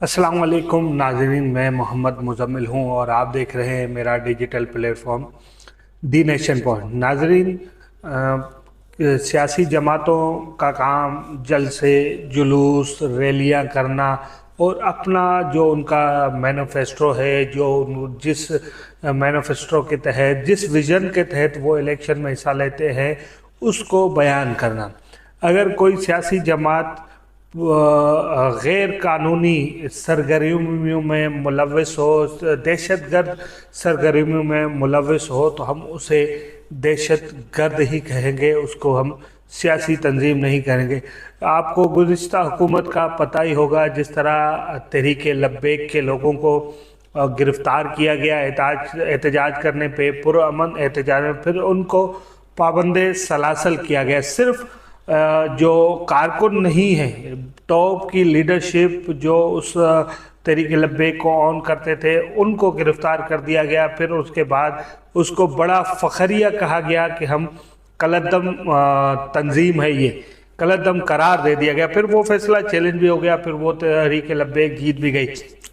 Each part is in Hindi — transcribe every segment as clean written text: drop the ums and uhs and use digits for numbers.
अस्सलाम वालेकुम नाज़रीन, मैं मोहम्मद मुज़म्मिल हूँ और आप देख रहे हैं मेरा digital platform the nation point. नाज़रीन, सियासी जमातों का काम जलसे, जुलूस, रैलियाँ करना और अपना जो उनका मैनिफेस्टो है, जो जिस मैनिफेस्टो के तहत, जिस विज़न के तहत वो इलेक्शन में हिस्सा लेते हैं, उसको बयान करना। अगर कोई सियासी जमात गैर कानूनी सरगर्मियों में मुलविस हो, दहशतगर्द सरगर्मियों में मुलविस हो, तो हम उसे दहशतगर्द ही कहेंगे, उसको हम सियासी तंजीम नहीं करेंगे। आपको गुज़िश्ता हुकूमत का पता ही होगा, जिस तरह तहरीक लब्बैक के लोगों को गिरफ़्तार किया गया एहतजाज करने पे, पुरअमन एहतजाज में, फिर उनको पाबंदे सलासल किया गया। सिर्फ जो कारकुन नहीं है, टॉप की लीडरशिप जो उस तहरीक लब्बैक को ऑन करते थे, उनको गिरफ्तार कर दिया गया। फिर उसके बाद उसको बड़ा फ़खरिया कहा गया कि हम कलदम तंजीम है, ये कलदम करार दे दिया गया। फिर वो फैसला चैलेंज भी हो गया, फिर वो तहरीक लब्बैक जीत भी गई।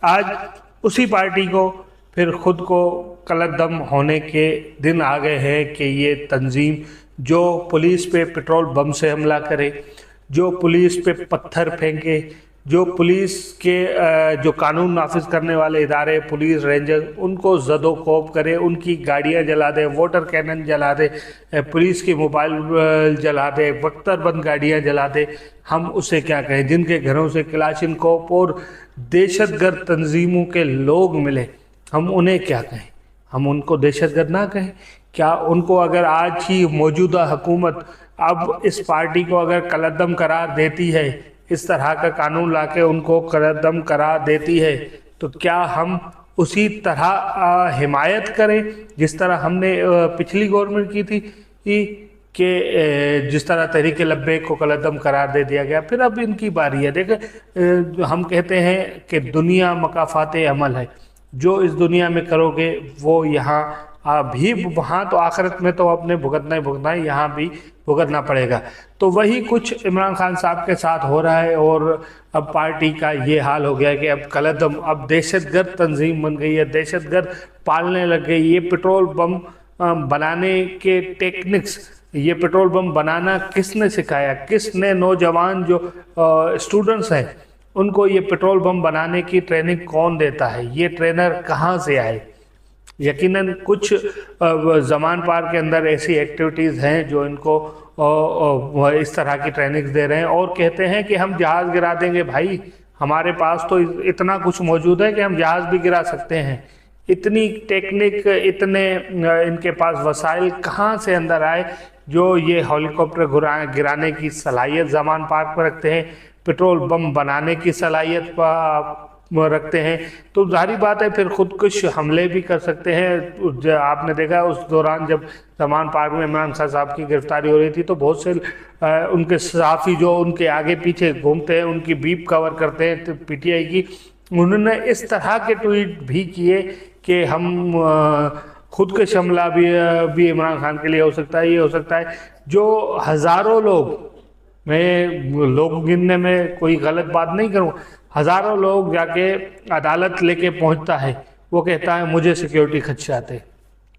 आज उसी पार्टी को फिर खुद को कलदम होने के दिन आ गए हैं कि ये तंजीम जो पुलिस पे पेट्रोल बम से हमला करे, जो पुलिस पे पत्थर फेंके, जो पुलिस के जो कानून नाफिज करने वाले इदारे, पुलिस रेंजर, उनको जदोकोब करे, उनकी गाड़ियां जला दे, वाटर कैनन जला दे, पुलिस के मोबाइल जला दे, बख्तरबंद गाड़ियां जला दे, हम उसे क्या कहें? जिनके घरों से क्लाशिनकोफ और दहशतगर्द तंजीमों के लोग मिले, हम उन्हें क्या कहें? हम उनको दहशतगर्द ना कहें क्या? उनको अगर आज ही मौजूदा हुकूमत अब इस पार्टी को अगर कलदम करार देती है, इस तरह का कानून लाके उनको कलदम करार देती है, तो क्या हम उसी तरह हिमायत करें जिस तरह हमने पिछली गवर्नमेंट की थी कि जिस तरह तहरीक लब्बैक को कलदम करार दे दिया गया? फिर अब इनकी बारी है। देखें, हम कहते हैं कि दुनिया मकाफात अमल है, जो इस दुनिया में करोगे वो यहाँ भी, वहाँ तो आखिरत में तो अपने भुगतना ही भुगतना है, यहाँ भी भुगतना पड़ेगा। तो वही कुछ इमरान खान साहब के साथ हो रहा है और अब पार्टी का ये हाल हो गया है कि अब कलदम, अब दहशतगर्द तंजीम बन गई है, दहशतगर्द पालने लग गई। ये पेट्रोल बम बनाने के टेक्निक्स, ये पेट्रोल बम बनाना किसने सिखाया? किसने नौजवान जो स्टूडेंट्स हैं उनको ये पेट्रोल बम बनाने की ट्रेनिंग कौन देता है? ये ट्रेनर कहाँ से आए? यकीनन कुछ ज़मान पार के अंदर ऐसी एक्टिविटीज़ हैं जो इनको इस तरह की ट्रेनिंग दे रहे हैं और कहते हैं कि हम जहाज़ गिरा देंगे। भाई, हमारे पास तो इतना कुछ मौजूद है कि हम जहाज़ भी गिरा सकते हैं। इतनी टेक्निक, इतने इनके पास वसाइल कहाँ से अंदर आए जो ये हेलीकॉप्टर गिराने की सलाहियत ज़मान पार पर रखते हैं, पेट्रोल बम बनाने की सलाहियत रखते हैं? तो जाहिर बात है फिर खुदकुश हमले भी कर सकते हैं। आपने देखा उस दौरान जब ज़मान पार्क में इमरान खान साहब की गिरफ्तारी हो रही थी, तो बहुत से उनके सहाफ़ी जो उनके आगे पीछे घूमते हैं, उनकी बीप कवर करते हैं, तो पीटीआई की, उन्होंने इस तरह के ट्वीट भी किए कि हम खुदकुश हमला भी इमरान खान के लिए हो सकता है, ये हो सकता है। जो हज़ारों लोग, मैं लोग गिनने में कोई गलत बात नहीं करूँ, हज़ारों लोग जाके अदालत लेके पहुंचता है, वो कहता है मुझे सिक्योरिटी खदशात है।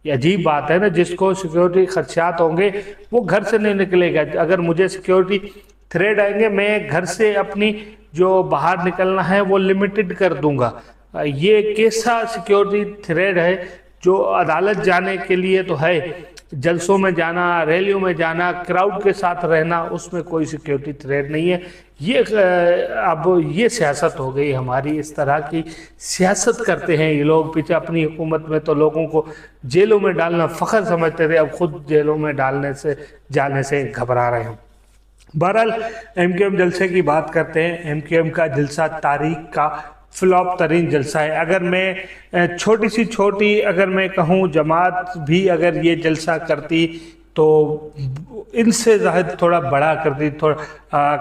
ये अजीब बात है ना, जिसको सिक्योरिटी खदशात होंगे वो घर से नहीं निकलेगा। अगर मुझे सिक्योरिटी थ्रेड आएंगे, मैं घर से अपनी जो बाहर निकलना है वो लिमिटेड कर दूंगा। ये कैसा सिक्योरिटी थ्रेड है जो अदालत जाने के लिए तो है, जलसों में जाना, रैलियों में जाना, क्राउड के साथ रहना, उसमें कोई सिक्योरिटी थ्रेट नहीं है। ये अब ये सियासत हो गई हमारी, इस तरह की सियासत करते हैं ये लोग। पीछे अपनी हुकूमत में तो लोगों को जेलों में डालना फ़ख्र समझते थे, अब खुद जेलों में जाने से घबरा रहे हैं। बहरहाल, एमक्यूएम जलसे की बात करते हैं। एमक्यूएम का जलसा तारीख का फ्लॉप तरीन जलसा है। अगर मैं छोटी अगर मैं कहूँ, जमात भी अगर ये जलसा करती तो इनसे ज़ाहिद थोड़ा बड़ा करती। थोड़ा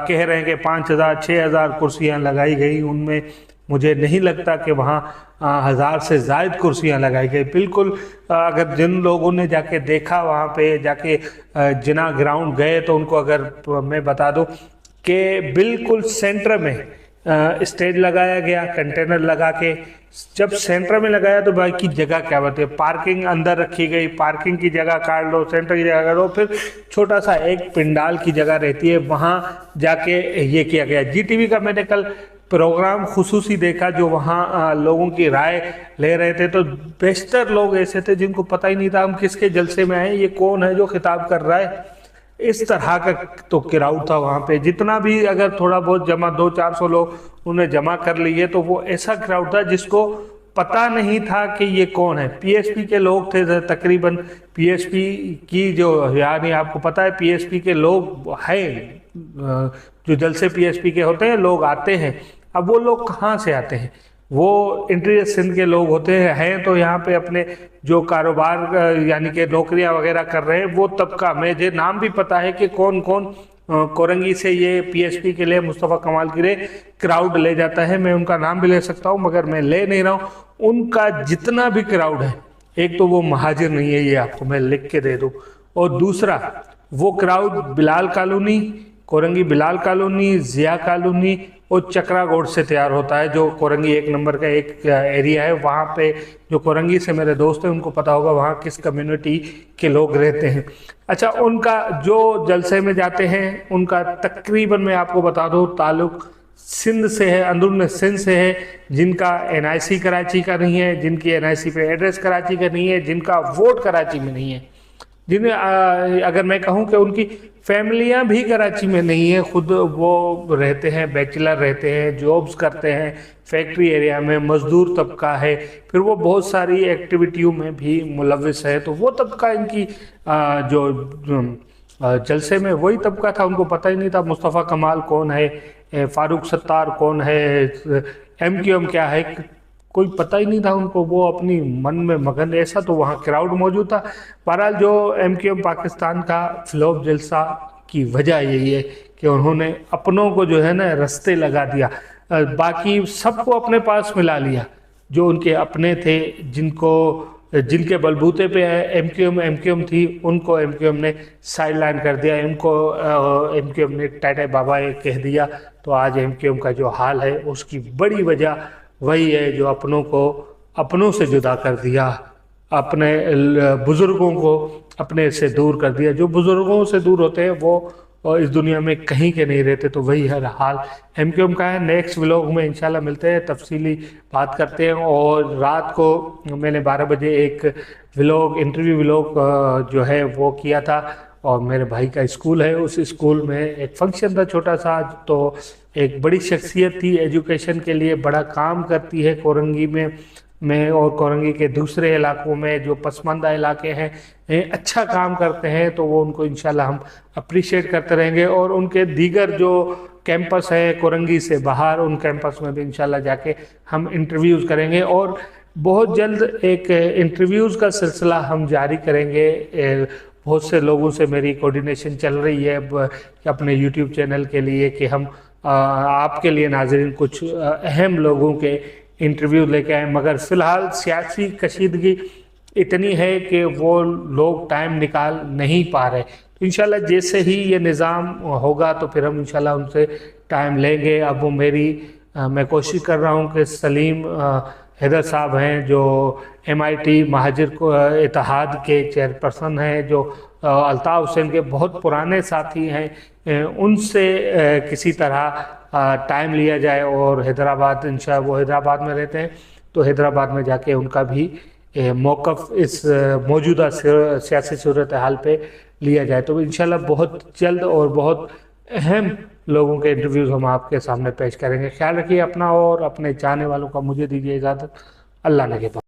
कह रहे हैं कि 5,000 6,000 कुर्सियाँ लगाई गई, उनमें मुझे नहीं लगता कि वहाँ 1,000 से ज़ायद कुर्सियाँ लगाई गई। बिल्कुल, अगर जिन लोगों ने जाके देखा, वहाँ पे जाके जिना ग्राउंड गए, तो उनको अगर मैं बता दूं कि बिल्कुल सेंटर में स्टेज लगाया गया कंटेनर लगा के। जब सेंटर में लगाया तो भाई की जगह क्या बात है, पार्किंग अंदर रखी गई, पार्किंग की जगह काट लो, सेंटर की जगह काट लो, फिर छोटा सा एक पिंडाल की जगह रहती है, वहाँ जाके ये किया गया। जीटीवी का मैंने कल प्रोग्राम खुसूसी देखा जो वहाँ लोगों की राय ले रहे थे, तो बेशतर लोग ऐसे थे जिनको पता ही नहीं था हम किसके जलसे में आए, ये कौन है जो खिताब कर रहा है। इस तरह का तो क्राउड था वहाँ पे। जितना भी अगर थोड़ा बहुत जमा 200-400 लोग उन्हें जमा कर लिए तो वो ऐसा क्राउड था जिसको पता नहीं था कि ये कौन है। पीएसपी के लोग थे तकरीबन, पीएसपी की जो, यानी आपको पता है पीएसपी के लोग हैं, जो जलसे पीएसपी के होते हैं लोग आते हैं। अब वो लोग कहाँ से आते हैं, वो इंटीरियर सिंध के लोग होते हैं तो यहाँ पे अपने जो कारोबार यानी कि नौकरियां वगैरह कर रहे हैं वो तबका, मुझे नाम भी पता है कि कौन कौन कोरंगी से ये पीएसपी के लिए मुस्तफ़ा कमाल के लिए क्राउड ले जाता है। मैं उनका नाम भी ले सकता हूँ मगर मैं ले नहीं रहा हूँ। उनका जितना भी क्राउड है, एक तो वो महाजिर नहीं है, ये आपको मैं लिख के दे दूँ, और दूसरा वो crowd Bilal colony, Korangi Bilal colony, Zia colony और चक्रा गोड से तैयार होता है, जो कोरंगी 1 नंबर का एक एरिया है। वहाँ पे जो कोरंगी से मेरे दोस्त हैं उनको पता होगा वहाँ किस कम्युनिटी के लोग रहते हैं। अच्छा, उनका जो जलसे में जाते हैं उनका तकरीबन मैं आपको बता दूँ ताल्लुक सिंध से है, अंदरून सिंध से है, जिनका एनआईसी कराची का नहीं है, जिनकी एनआईसी पे एड्रेस कराची का नहीं है, जिनका वोट कराची में नहीं है, जिन्हें अगर मैं कहूँ कि उनकी फैमिलियां भी कराची में नहीं है, खुद वो रहते हैं, बैचलर रहते हैं, जॉब्स करते हैं, फैक्ट्री एरिया में मजदूर तबका है, फिर वो बहुत सारी एक्टिविटियों में भी मुलविस है। तो वो तबका इनकी जो जलसे में वही तबका था, उनको पता ही नहीं था मुस्तफ़ा कमाल कौन है, फारूक सत्तार कौन है, एमक्यूएम क्या है, कोई पता ही नहीं था उनको। वो अपनी मन में मगन, ऐसा तो वहाँ क्राउड मौजूद था। बहरहाल जो एमक्यूएम पाकिस्तान का फ्लॉप जलसा की वजह यही है कि उन्होंने अपनों को जो है ना रास्ते लगा दिया, बाकी सबको अपने पास मिला लिया। जो उनके अपने थे, जिनके बलबूते पे एमक्यूएम थी, उनको एमक्यूएम ने साइड लाइन कर दिया, इनको एमक्यूएम ने टाटा बाबा कह दिया। तो आज एमक्यूएम का जो हाल है उसकी बड़ी वजह वही है जो अपनों को अपनों से जुदा कर दिया, अपने बुजुर्गों को अपने से दूर कर दिया। जो बुजुर्गों से दूर होते हैं वो इस दुनिया में कहीं के नहीं रहते। तो वही हर हाल एमक्यूएम का है। नेक्स्ट व्लॉग में इंशाल्लाह मिलते हैं, तफसीली बात करते हैं। और रात को मैंने 12 बजे एक इंटरव्यू व्लॉग जो है वो किया था, और मेरे भाई का स्कूल है, उस स्कूल में एक फंक्शन था छोटा सा। तो एक बड़ी शख्सियत थी, एजुकेशन के लिए बड़ा काम करती है कोरंगी में और कोरंगी के दूसरे इलाकों में जो पसमानदा इलाके हैं अच्छा काम करते हैं। तो वो उनको इंशाल्लाह हम अप्रिशिएट करते रहेंगे। और उनके दीगर जो कैंपस है कोरंगी से बाहर, उन कैंपस में भी इंशाल्लाह जाके हम इंटरव्यूज़ करेंगे। और बहुत जल्द एक इंटरव्यूज़ का सिलसिला हम जारी करेंगे। बहुत से लोगों से मेरी कोऑर्डिनेशन चल रही है अपने यूट्यूब चैनल के लिए कि हम आपके लिए नाज़रीन कुछ अहम लोगों के इंटरव्यू लेके आए, मगर फ़िलहाल सियासी कशीदगी इतनी है कि वो लोग टाइम निकाल नहीं पा रहे। तो इंशाल्लाह जैसे ही ये निज़ाम होगा तो फिर हम इंशाल्लाह उनसे टाइम लेंगे। अब वो मैं कोशिश कर रहा हूँ कि सलीम हैदर साहब हैं जो MIT महाजिर को इत्तेहाद के चेयरपर्सन हैं, जो अल्ताफ़ हुसैन के बहुत पुराने साथी हैं, उनसे किसी तरह टाइम लिया जाए। और हैदराबाद इंशाल्लाह वो हैदराबाद में रहते हैं, तो हैदराबाद में जाके उनका भी मौक़िफ़ इस मौजूदा सियासी सूरत हाल पे लिया जाए। तो इंशाल्लाह बहुत जल्द और बहुत अहम लोगों के इंटरव्यूज़ हम आपके सामने पेश करेंगे। ख्याल रखिए अपना और अपने चाहने वालों का। मुझे दीजिए इजाज़त। अल्लाह ने के